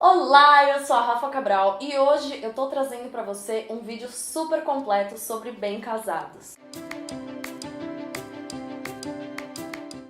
Olá, eu sou a Rafa Cabral e hoje eu tô trazendo pra você um vídeo super completo sobre bem casados.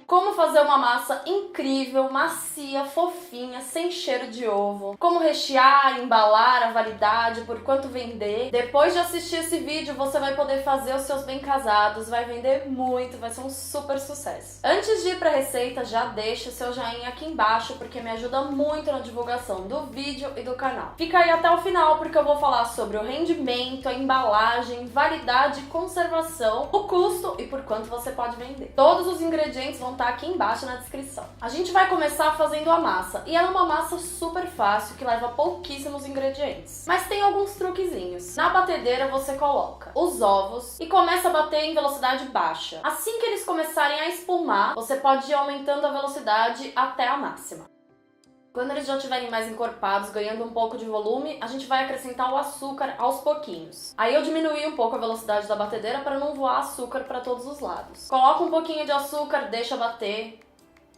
Como fazer uma massa incrível, macia, fofinha, sem cheiro de ovo. Como rechear, embalar, a validade, por quanto vender. Depois de assistir esse vídeo, você vai poder fazer os seus bem casados, vai vender muito, vai ser um super sucesso. Antes de ir pra receita, já deixa o seu joinha aqui embaixo, porque me ajuda muito na divulgação do vídeo e do canal. Fica aí até o final, porque eu vou falar sobre o rendimento, a embalagem, validade, conservação, o custo e por quanto você pode vender. Todos os ingredientes vão estar aqui embaixo na descrição. A gente vai começar fazendo a massa, e ela é uma massa super fácil que leva pouquíssimos ingredientes. Mas tem alguns truquezinhos. Na batedeira você coloca os ovos e começa a bater em velocidade baixa. Assim que eles começarem a espumar, você pode ir aumentando a velocidade até a máxima. Quando eles já estiverem mais encorpados, ganhando um pouco de volume, a gente vai acrescentar o açúcar aos pouquinhos. Aí eu diminuí um pouco a velocidade da batedeira para não voar açúcar para todos os lados. Coloca um pouquinho de açúcar, deixa bater.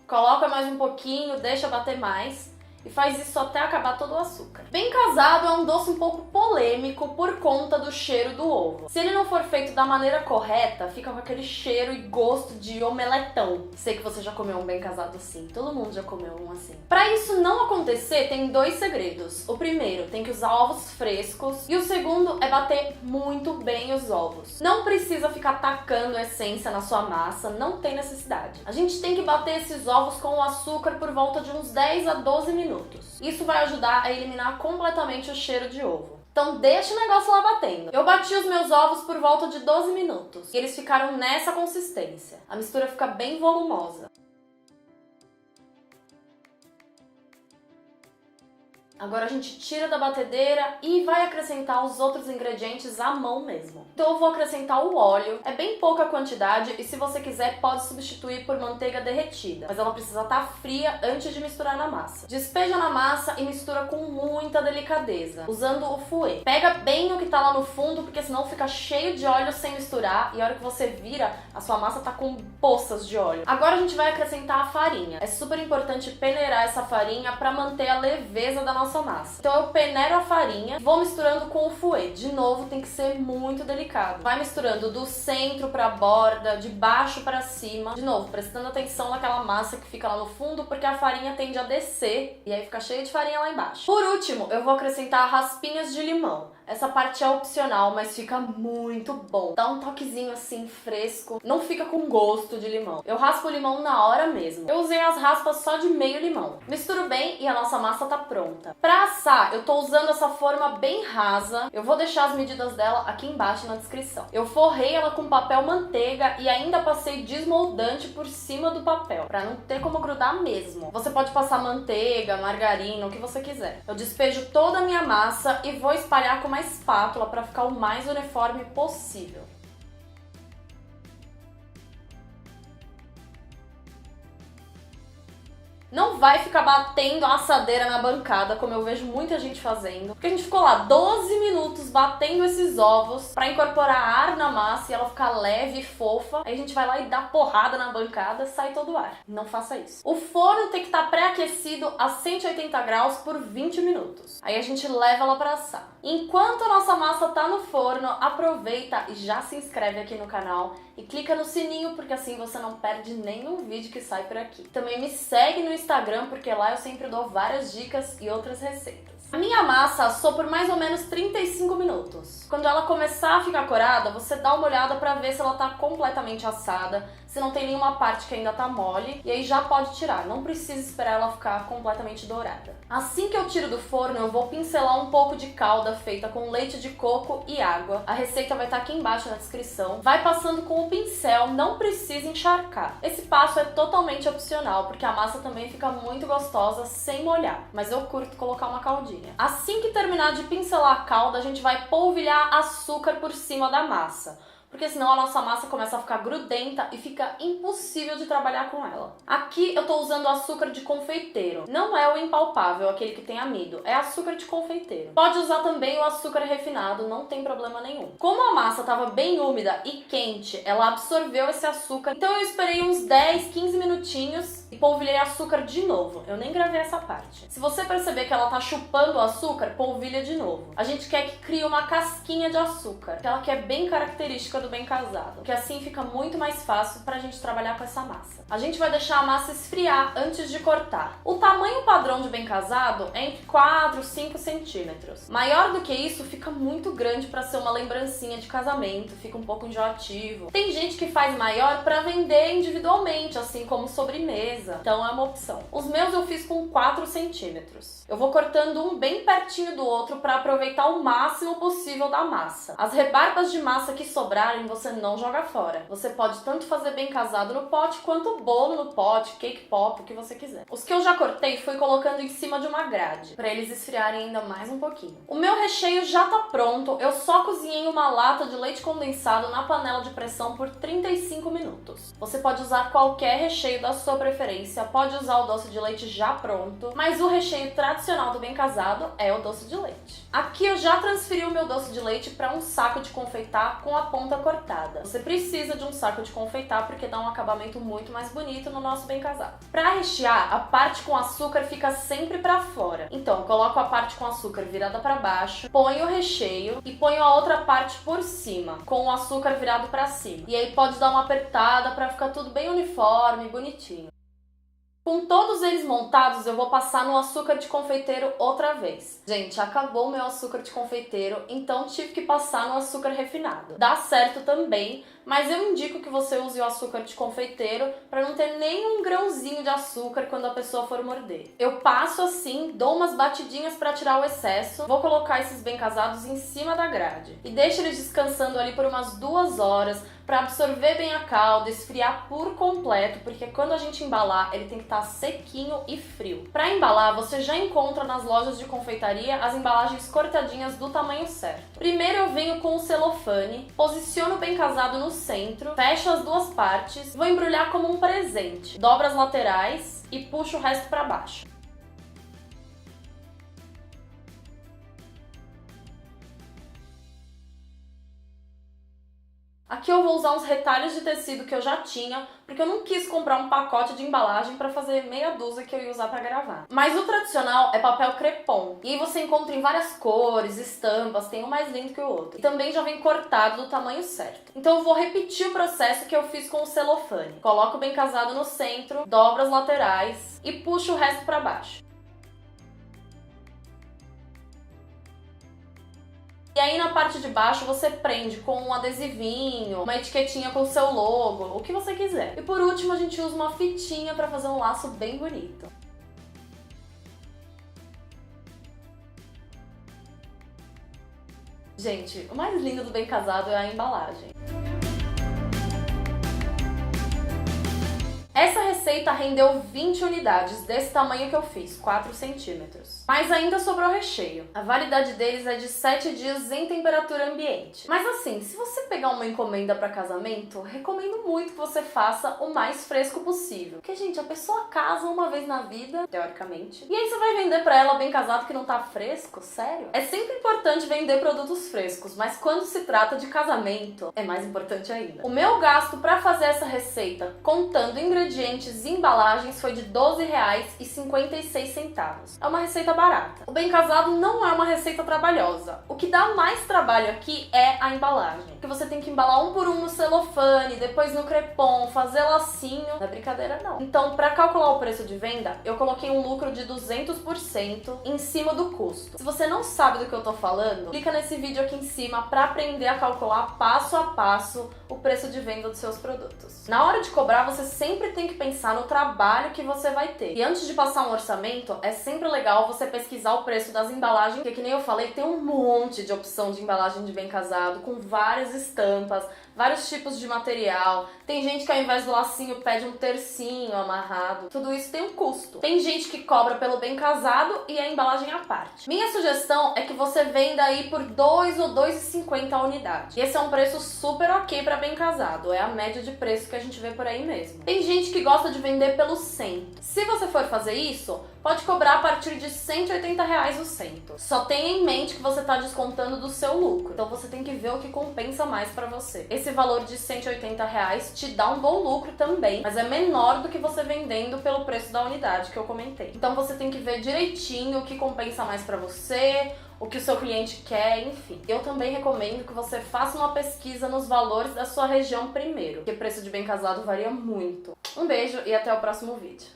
Coloca mais um pouquinho, deixa bater mais. E faz isso até acabar todo o açúcar. Bem casado é um doce um pouco polêmico por conta do cheiro do ovo. Se ele não for feito da maneira correta, fica com aquele cheiro e gosto de omeletão. Sei que você já comeu um bem casado assim, todo mundo já comeu um assim. Pra isso não acontecer, tem dois segredos. O primeiro, tem que usar ovos frescos. E o segundo é bater muito bem os ovos. Não precisa ficar tacando essência na sua massa, não tem necessidade. A gente tem que bater esses ovos com o açúcar por volta de uns 10 a 12 minutos. Isso vai ajudar a eliminar completamente o cheiro de ovo. Então deixa o negócio lá batendo. Eu bati os meus ovos por volta de 12 minutos. E eles ficaram nessa consistência. A mistura fica bem volumosa. Agora a gente tira da batedeira e vai acrescentar os outros ingredientes à mão mesmo. Então eu vou acrescentar o óleo, é bem pouca quantidade e se você quiser pode substituir por manteiga derretida, mas ela precisa estar fria antes de misturar na massa. Despeja na massa e mistura com muita delicadeza, usando o fouet. Pega bem o que tá lá no fundo, porque senão fica cheio de óleo sem misturar e a hora que você vira, a sua massa tá com poças de óleo. Agora a gente vai acrescentar a farinha. É super importante peneirar essa farinha para manter a leveza da nossa massa. Então eu peneiro a farinha, vou misturando com o fouet. De novo, tem que ser muito delicado. Vai misturando do centro para a borda, de baixo para cima. De novo, prestando atenção naquela massa que fica lá no fundo, porque a farinha tende a descer e aí fica cheia de farinha lá embaixo. Por último, eu vou acrescentar raspinhas de limão. Essa parte é opcional, mas fica muito bom. Dá um toquezinho assim fresco, não fica com gosto de limão. Eu raspo o limão na hora mesmo. Eu usei as raspas só de meio limão. Misturo bem e a nossa massa tá pronta. Pra assar, eu tô usando essa forma bem rasa. Eu vou deixar as medidas dela aqui embaixo na descrição. Eu forrei ela com papel manteiga e ainda passei desmoldante por cima do papel, pra não ter como grudar mesmo. Você pode passar manteiga, margarina, o que você quiser. Eu despejo toda a minha massa e vou espalhar com uma espátula para ficar o mais uniforme possível. Não vai ficar batendo a assadeira na bancada, como eu vejo muita gente fazendo. Porque a gente ficou lá 12 minutos batendo esses ovos pra incorporar ar na massa e ela ficar leve e fofa. Aí a gente vai lá e dá porrada na bancada, sai todo o ar. Não faça isso. O forno tem que estar pré-aquecido a 180 graus por 20 minutos. Aí a gente leva ela pra assar. Enquanto a nossa massa tá no forno, aproveita e já se inscreve aqui no canal e clica no sininho, porque assim você não perde nenhum vídeo que sai por aqui. Também me segue no Instagram, porque lá eu sempre dou várias dicas e outras receitas. A minha massa assou por mais ou menos 35 minutos. Quando ela começar a ficar corada, você dá uma olhada pra ver se ela tá completamente assada, se não tem nenhuma parte que ainda tá mole, e aí já pode tirar, não precisa esperar ela ficar completamente dourada. Assim que eu tiro do forno, eu vou pincelar um pouco de calda feita com leite de coco e água. A receita vai estar aqui embaixo na descrição. Vai passando com o pincel, não precisa encharcar. Esse passo é totalmente opcional, porque a massa também fica muito gostosa sem molhar, mas eu curto colocar uma caldinha. Assim que terminar de pincelar a calda, a gente vai polvilhar açúcar por cima da massa, porque senão a nossa massa começa a ficar grudenta e fica impossível de trabalhar com ela. Aqui eu tô usando açúcar de confeiteiro. Não é o impalpável, aquele que tem amido, é açúcar de confeiteiro. Pode usar também o açúcar refinado, não tem problema nenhum. Como a massa estava bem úmida e quente, ela absorveu esse açúcar, então eu esperei uns 10, 15 minutinhos E polvilhei açúcar de novo. Eu nem gravei essa parte. Se você perceber que ela tá chupando o açúcar, polvilha de novo. A gente quer que crie uma casquinha de açúcar, aquela que é bem característica do bem casado, que assim fica muito mais fácil pra gente trabalhar com essa massa. A gente vai deixar a massa esfriar antes de cortar. O tamanho padrão de bem casado é entre 4 e 5 centímetros. Maior do que isso fica muito grande pra ser uma lembrancinha de casamento, fica um pouco enjoativo. Tem gente que faz maior pra vender individualmente, assim como sobremesa. Então é uma opção. Os meus eu fiz com 4 centímetros. Eu vou cortando um bem pertinho do outro para aproveitar o máximo possível da massa. As rebarbas de massa que sobrarem você não joga fora. Você pode tanto fazer bem casado no pote quanto bolo no pote, cake pop, o que você quiser. Os que eu já cortei fui colocando em cima de uma grade, para eles esfriarem ainda mais um pouquinho. O meu recheio já tá pronto. Eu só cozinhei uma lata de leite condensado na panela de pressão por 35 minutos. Você pode usar qualquer recheio da sua preferência, pode usar o doce de leite já pronto, mas o recheio tradicional do bem casado é o doce de leite. Aqui eu já transferi o meu doce de leite para um saco de confeitar com a ponta cortada. Você precisa de um saco de confeitar porque dá um acabamento muito mais bonito no nosso bem casado. Para rechear, a parte com açúcar fica sempre para fora. Então, eu coloco a parte com açúcar virada para baixo, ponho o recheio e ponho a outra parte por cima, com o açúcar virado para cima. E aí pode dar uma apertada para ficar tudo bem uniforme e bonitinho. Com todos eles montados, eu vou passar no açúcar de confeiteiro outra vez. Gente, acabou o meu açúcar de confeiteiro, então tive que passar no açúcar refinado. Dá certo também, mas eu indico que você use o açúcar de confeiteiro para não ter nenhum grãozinho de açúcar quando a pessoa for morder. Eu passo assim, dou umas batidinhas para tirar o excesso, vou colocar esses bem casados em cima da grade e deixo eles descansando ali por umas 2 horas para absorver bem a calda, esfriar por completo, porque quando a gente embalar, ele tem que estar sequinho e frio. Para embalar, você já encontra nas lojas de confeitaria as embalagens cortadinhas do tamanho certo. Primeiro eu venho com o celofane, posiciono o bem casado no centro, fecho as duas partes, vou embrulhar como um presente. Dobro as laterais e puxo o resto para baixo. Aqui eu vou usar uns retalhos de tecido que eu já tinha, porque eu não quis comprar um pacote de embalagem para fazer meia dúzia que eu ia usar para gravar. Mas o tradicional é papel crepom. E aí você encontra em várias cores, estampas, tem um mais lindo que o outro. E também já vem cortado do tamanho certo. Então eu vou repetir o processo que eu fiz com o celofane. Coloco o bem casado no centro, dobro as laterais e puxo o resto para baixo. E aí na parte de baixo você prende com um adesivinho, uma etiquetinha com o seu logo, o que você quiser. E por último a gente usa uma fitinha para fazer um laço bem bonito. Gente, o mais lindo do bem casado é a embalagem. Essa receita rendeu 20 unidades, desse tamanho que eu fiz, 4 centímetros. Mas ainda sobrou recheio. A validade deles é de 7 dias em temperatura ambiente. Mas assim, se você pegar uma encomenda para casamento, recomendo muito que você faça o mais fresco possível. Porque, gente, a pessoa casa uma vez na vida, teoricamente, e aí você vai vender para ela bem casado que não tá fresco? Sério? É sempre importante vender produtos frescos, mas quando se trata de casamento, é mais importante ainda. O meu gasto para fazer essa receita, contando ingredientes e embalagens, foi de R$ 12,56. É uma receita barata. O bem casado não é uma receita trabalhosa. O que dá mais trabalho aqui é a embalagem. Porque você tem que embalar um por um no celofane, depois no crepom, fazer lacinho. Não é brincadeira não. Então, para calcular o preço de venda, eu coloquei um lucro de 200% em cima do custo. Se você não sabe do que eu tô falando, clica nesse vídeo aqui em cima para aprender a calcular passo a passo o preço de venda dos seus produtos. Na hora de cobrar, você sempre tem que pensar no trabalho que você vai ter. E antes de passar um orçamento, é sempre legal você pesquisar o preço das embalagens, porque que nem eu falei, tem um monte de opção de embalagem de bem casado, com várias estampas, vários tipos de material. Tem gente que ao invés do lacinho pede um tercinho amarrado. Tudo isso tem um custo. Tem gente que cobra pelo bem casado e a embalagem à parte. Minha sugestão é que você venda aí por 2 ou R$ 2,50 a unidade. Esse é um preço super ok para bem casado. É a média de preço que a gente vê por aí mesmo. Tem gente que gosta de vender pelo cento. Se você for fazer isso, pode cobrar a partir de R$ 180 o cento. Só tenha em mente que você está descontando do seu lucro. Então você tem que ver o que compensa mais para você. Esse esse valor de R$180 te dá um bom lucro também, mas é menor do que você vendendo pelo preço da unidade que eu comentei. Então você tem que ver direitinho o que compensa mais pra você, o que o seu cliente quer, enfim. Eu também recomendo que você faça uma pesquisa nos valores da sua região primeiro, porque preço de bem casado varia muito. Um beijo e até o próximo vídeo.